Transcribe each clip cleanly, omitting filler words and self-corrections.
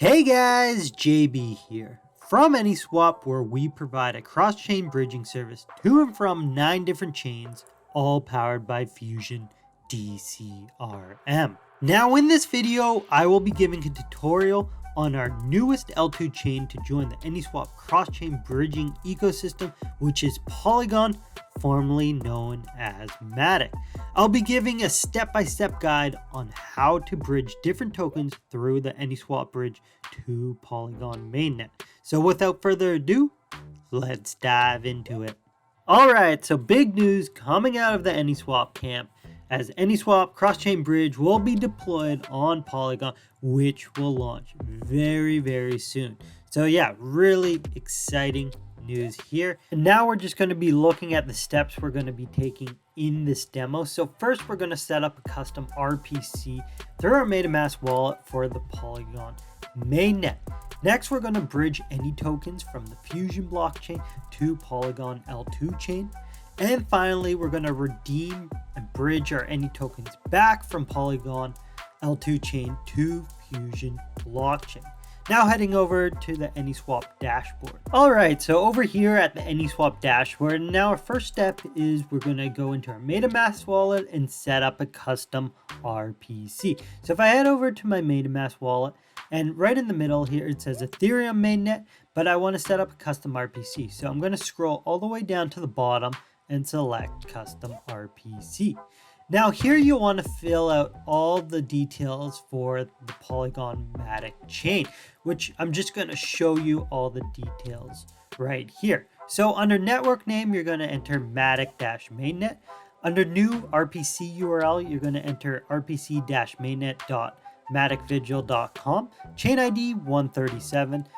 Hey guys, JB here from AnySwap, where we provide a cross-chain bridging service to and from 9 different chains, all powered by Fusion DCRM. Now in this video, I will be giving a tutorial on our newest L2 chain to join the AnySwap Cross-chain bridging ecosystem, which is Polygon, formerly known as MATIC. I'll be giving a step-by-step guide on how to bridge different tokens through the AnySwap bridge to Polygon Mainnet. So without further ado, let's dive into it. Alright, so big news coming out of the AnySwap camp, as AnySwap Cross-chain Bridge will be deployed on Polygon, which will launch very soon. So yeah, really exciting news here. And now we're just going to be looking at the steps we're going to be taking in this demo. So first, we're going to set up a custom RPC through our MetaMask wallet for the Polygon Mainnet. Next, we're going to bridge any tokens from the Fusion blockchain to Polygon L2 chain. And finally, we're going to redeem and bridge our any tokens back from Polygon L2 chain to Fusion blockchain. Now heading over to the AnySwap dashboard. Alright, so over here at the AnySwap dashboard, now our first step is we're going to go into our MetaMask wallet and set up a custom RPC. So if I head over to my MetaMask wallet, and right in the middle here it says Ethereum mainnet, but I want to set up a custom RPC. So I'm going to scroll all the way down to the bottom and select custom RPC. Now here you want to fill out all the details for the Polygon MATIC chain, which I'm just going to show you all the details right here. So under network name, you're going to enter MATIC-mainnet. Under new RPC URL, you're going to enter rpc-mainnet.maticvigil.com. Chain ID 137.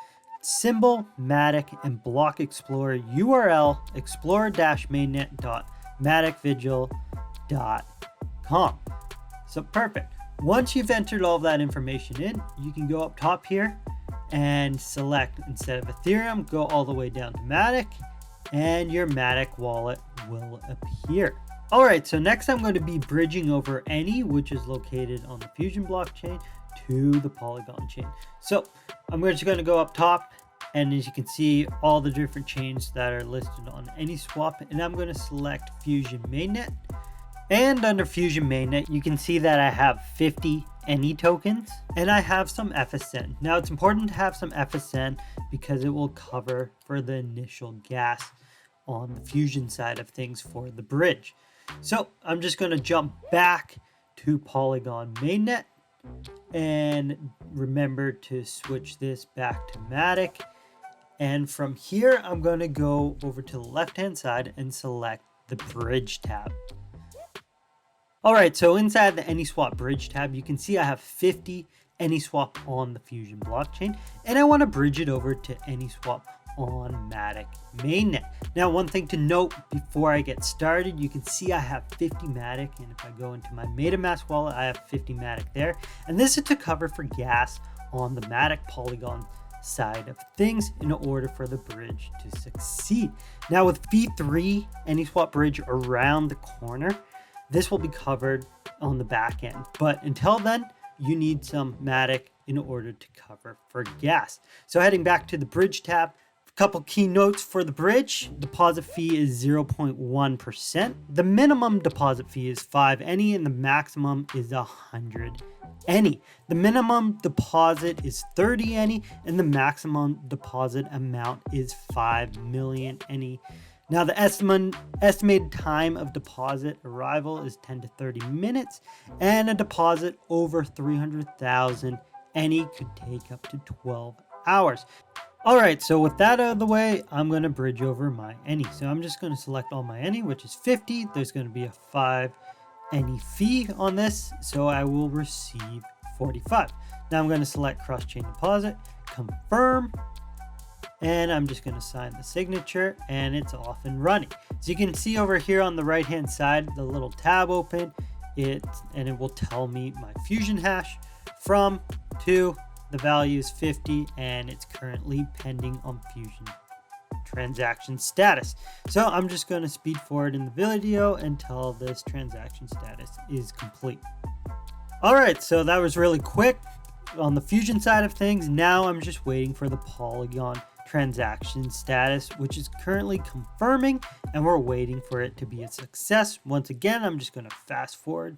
Symbol MATIC and block explorer URL explorer-mainnet.maticvigil.com. So perfect. Once you've entered all of that information in, you can go up top here and select, instead of Ethereum, go all the way down to MATIC, and your MATIC wallet will appear. Alright, so next I'm going to be bridging over Any, which is located on the Fusion blockchain, to the Polygon chain. So I'm just going to go up top, and as you can see, all the different chains that are listed on AnySwap, and I'm going to select Fusion Mainnet. And under Fusion Mainnet, you can see that I have 50 Any tokens, and I have some FSN. Now it's important to have some FSN because it will cover for the initial gas on the Fusion side of things for the bridge. So I'm just going to jump back to Polygon Mainnet, and remember to switch this back to MATIC. And from here, I'm going to go over to the left-hand side and select the Bridge tab. Alright, so inside the AnySwap Bridge tab, you can see I have 50 AnySwap on the Fusion blockchain, and I want to bridge it over to AnySwap on MATIC Mainnet. Now, one thing to note before I get started, you can see I have 50 MATIC, and if I go into my MetaMask wallet, I have 50 MATIC there. And this is to cover for gas on the MATIC Polygon side of things in order for the bridge to succeed. Now with V3 AnySwap bridge around the corner, this will be covered on the back end. But until then, you need some MATIC in order to cover for gas. So heading back to the Bridge tab, a couple key notes for the bridge. Deposit fee is 0.1%. The minimum deposit fee is 5 Any, and the maximum is 100 Any. The minimum deposit is 30 Any, and the maximum deposit amount is 5 million Any. Now the estimated time of deposit arrival is 10 to 30 minutes, and a deposit over 300,000 Any could take up to 12 hours. Alright, so with that out of the way, I'm going to bridge over my Any. So I'm just going to select all my Any, which is 50. There's going to be a 5 Any fee on this, so I will receive 45. Now I'm going to select cross-chain deposit, confirm, and I'm just going to sign the signature, and it's off and running. So you can see over here on the right hand side, the little tab open, and it will tell me my Fusion hash from to. The value is 50, and it's currently pending on Fusion transaction status. So I'm just going to speed forward in the video until this transaction status is complete. Alright, so that was really quick. on the Fusion side of things, now I'm just waiting for the Polygon transaction status, which is currently confirming, and we're waiting for it to be a success. Once again, I'm just going to fast forward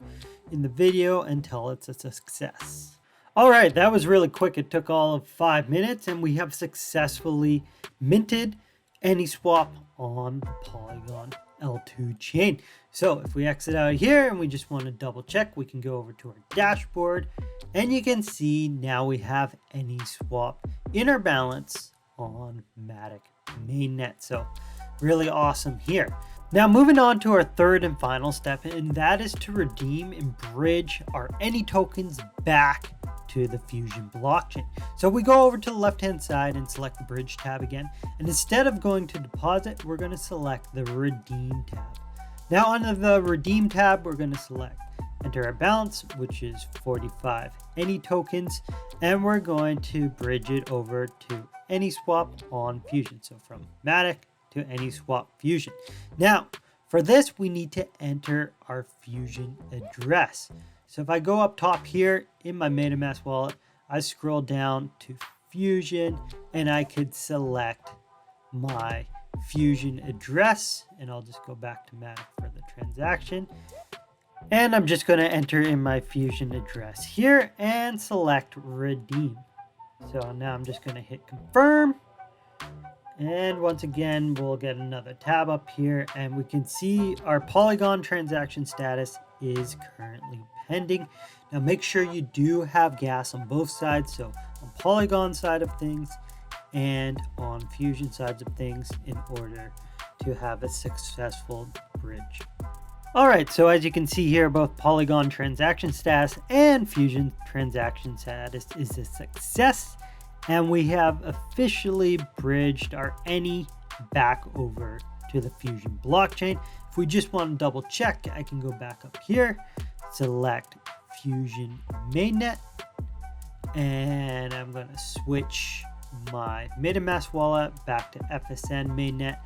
in the video until it's a success. All right, that was really quick. It took all of 5 minutes, and we have successfully minted AnySwap on the Polygon L2 chain. So if we exit out of here and we just want to double check, we can go over to our dashboard, and you can see now we have AnySwap in our balance on MATIC Mainnet. So really awesome here. Now moving on to our third and final step, and that is to redeem and bridge our Any tokens back to the Fusion blockchain. So we go over to the left hand side and select the bridge tab again, and instead of going to deposit, we're going to select the redeem tab. Now under the redeem tab, we're going to select enter our balance, which is 45 Any tokens, and we're going to bridge it over to AnySwap on Fusion. So from MATIC to AnySwap Fusion. Now for this, we need to enter our Fusion address. So if I go up top here in my MetaMask wallet, I scroll down to Fusion, and I could select my Fusion address, and I'll just go back to MATIC for the transaction. And I'm just going to enter in my Fusion address here and select redeem. So now I'm just going to hit confirm. And once again, we'll get another tab up here, and we can see our Polygon transaction status is currently pending. Now make sure you do have gas on both sides, so on Polygon side of things and on Fusion sides of things, in order to have a successful bridge. All right, so as you can see here, both Polygon transaction status and Fusion transaction status is a success, and we have officially bridged our Any back over to the Fusion blockchain. If we just want to double check, I can go back up here, select Fusion Mainnet, and I'm going to switch my MetaMask wallet back to FSN Mainnet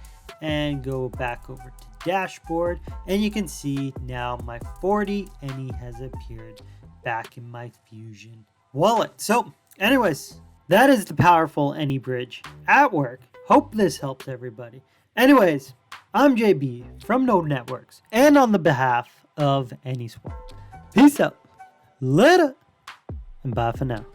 and go back over to dashboard, and you can see now my 40 Any has appeared back in my Fusion wallet. So anyways, that is the powerful Any bridge at work. Hope this helps everybody. Anyways, I'm JB from Node Networks, and on the behalf of AnySwap, peace out, later, and bye for now.